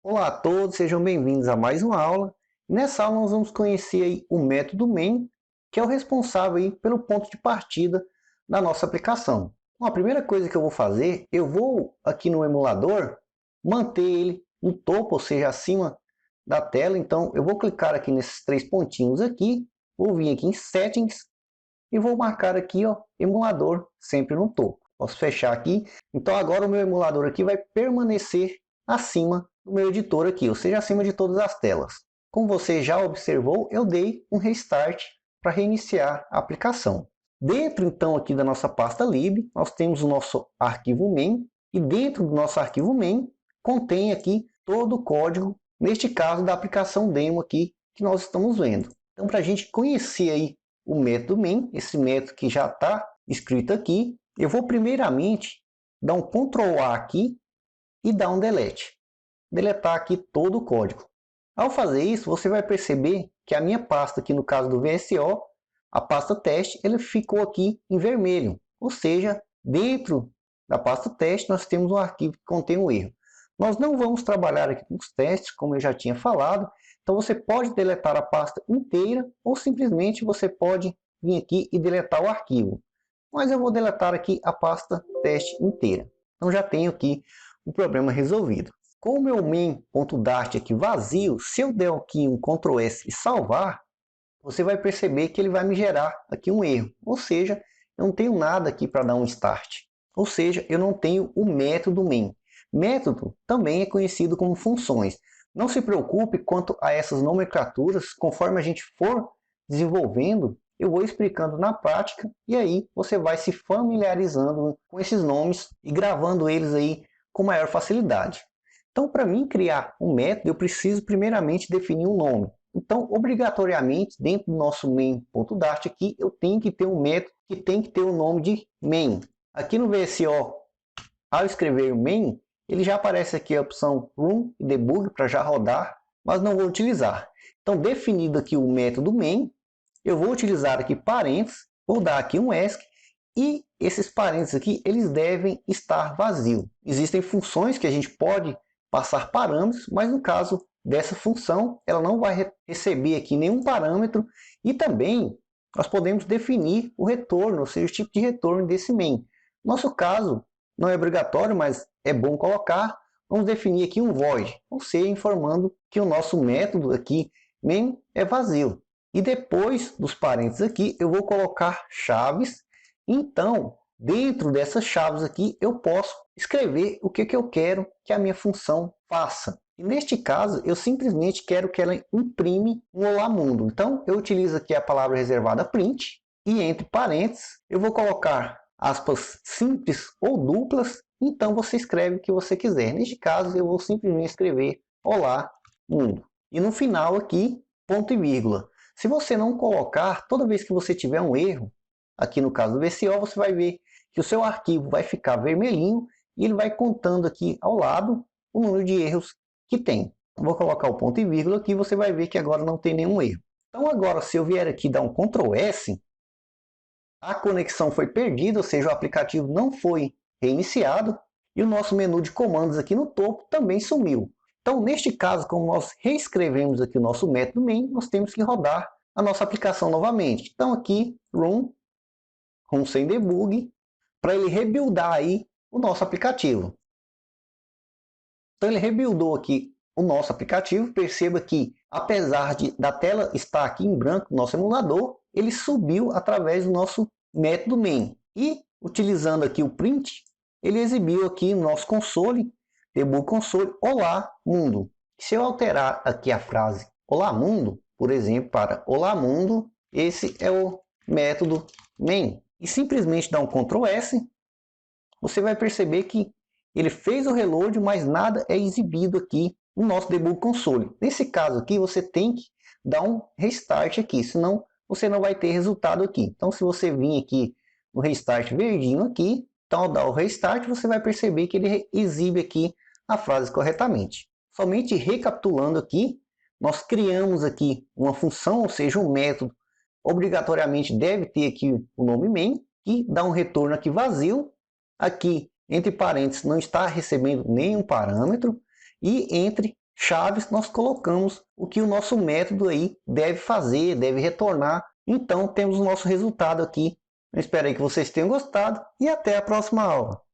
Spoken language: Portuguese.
Olá a todos, sejam bem-vindos a mais uma aula. Nessa aula nós vamos conhecer aí o método main, que é o responsável aí pelo ponto de partida da nossa aplicação. Então, a primeira coisa que eu vou fazer, eu vou aqui no emulador manter ele no topo, ou seja, acima da tela. Então eu vou clicar aqui nesses três pontinhos aqui, vou vir aqui em Settings e vou marcar aqui, ó, emulador sempre no topo. Posso fechar aqui. Então agora o meu emulador aqui vai permanecer acima do meu editor aqui, ou seja, acima de todas as telas. Como você já observou, eu dei um restart para reiniciar a aplicação. Dentro então aqui da nossa pasta lib, nós temos o nosso arquivo main, e dentro do nosso arquivo main contém aqui todo o código, neste caso da aplicação demo aqui que nós estamos vendo. Então, para a gente conhecer aí o método main, esse método que já está escrito aqui, eu vou primeiramente dar um Ctrl A aqui e dar um delete. Deletar aqui todo o código. Ao fazer isso, você vai perceber que a minha pasta aqui no caso do VSO, a pasta teste, ele ficou aqui em vermelho. Ou seja, dentro da pasta teste nós temos um arquivo que contém um erro. Nós não vamos trabalhar aqui com os testes, como eu já tinha falado. Então você pode deletar a pasta inteira ou simplesmente você pode vir aqui e deletar o arquivo. Mas eu vou deletar aqui a pasta teste inteira. Então já tenho aqui o problema resolvido. Com o meu main.dart aqui vazio, se eu der aqui um Ctrl S e salvar, você vai perceber que ele vai me gerar aqui um erro. Ou seja, eu não tenho nada aqui para dar um start. Ou seja, eu não tenho o método main. Método também é conhecido como funções. Não se preocupe quanto a essas nomenclaturas, conforme a gente for desenvolvendo, eu vou explicando na prática e aí você vai se familiarizando com esses nomes e gravando eles aí com maior facilidade. Então, para mim criar um método, eu preciso primeiramente definir um nome. Então, obrigatoriamente, dentro do nosso main.dart aqui, eu tenho que ter um método que tem que ter o nome de main. Aqui no VSO, ao escrever main, ele já aparece aqui a opção Run e Debug para já rodar, mas não vou utilizar. Então, definido aqui o método main, eu vou utilizar aqui parênteses, vou dar aqui um ESC, e esses parênteses aqui, eles devem estar vazios. Existem funções que a gente pode passar parâmetros, mas no caso dessa função, ela não vai receber aqui nenhum parâmetro, e também nós podemos definir o retorno, ou seja, o tipo de retorno desse main. No nosso caso, não é obrigatório, mas é bom colocar. Vamos definir aqui um void, ou seja, informando que o nosso método aqui, main, é vazio. E depois dos parênteses aqui, eu vou colocar chaves. Então, dentro dessas chaves aqui, eu posso escrever o que eu quero que a minha função faça. E neste caso, eu simplesmente quero que ela imprime um Olá Mundo. Então, eu utilizo aqui a palavra reservada print, e entre parênteses, eu vou colocar aspas simples ou duplas, então você escreve o que você quiser. Neste caso, eu vou simplesmente escrever Olá Mundo. E no final aqui, ponto e vírgula. Se você não colocar, toda vez que você tiver um erro, aqui no caso do VSO, você vai ver que o seu arquivo vai ficar vermelhinho e ele vai contando aqui ao lado o número de erros que tem. Vou colocar o ponto e vírgula aqui e você vai ver que agora não tem nenhum erro. Então agora, se eu vier aqui dar um Ctrl S, a conexão foi perdida, ou seja, o aplicativo não foi reiniciado e o nosso menu de comandos aqui no topo também sumiu. Então, neste caso, como nós reescrevemos aqui o nosso método main, nós temos que rodar a nossa aplicação novamente. Então, aqui, run sem debug, para ele rebuildar aí o nosso aplicativo. Então, ele rebuildou aqui o nosso aplicativo. Perceba que, apesar da tela estar aqui em branco no nosso emulador, ele subiu através do nosso método main. E, utilizando aqui o print, ele exibiu aqui no nosso console, debug console, Olá Mundo. Se eu alterar aqui a frase Olá Mundo, por exemplo, para Olá Mundo, esse é o método main. E simplesmente dar um Ctrl S, você vai perceber que ele fez o reload, mas nada é exibido aqui no nosso debug console. Nesse caso aqui, você tem que dar um restart aqui, senão você não vai ter resultado aqui. Então, se você vir aqui no restart verdinho aqui, então ao dar o restart, você vai perceber que ele exibe aqui a frase corretamente. Somente recapitulando aqui, nós criamos aqui uma função, ou seja, um método, obrigatoriamente deve ter aqui o nome main, que dá um retorno aqui vazio. Aqui, entre parênteses, não está recebendo nenhum parâmetro. E entre chaves, nós colocamos o que o nosso método aí deve fazer, deve retornar. Então temos o nosso resultado aqui. Eu espero aí que vocês tenham gostado e até a próxima aula.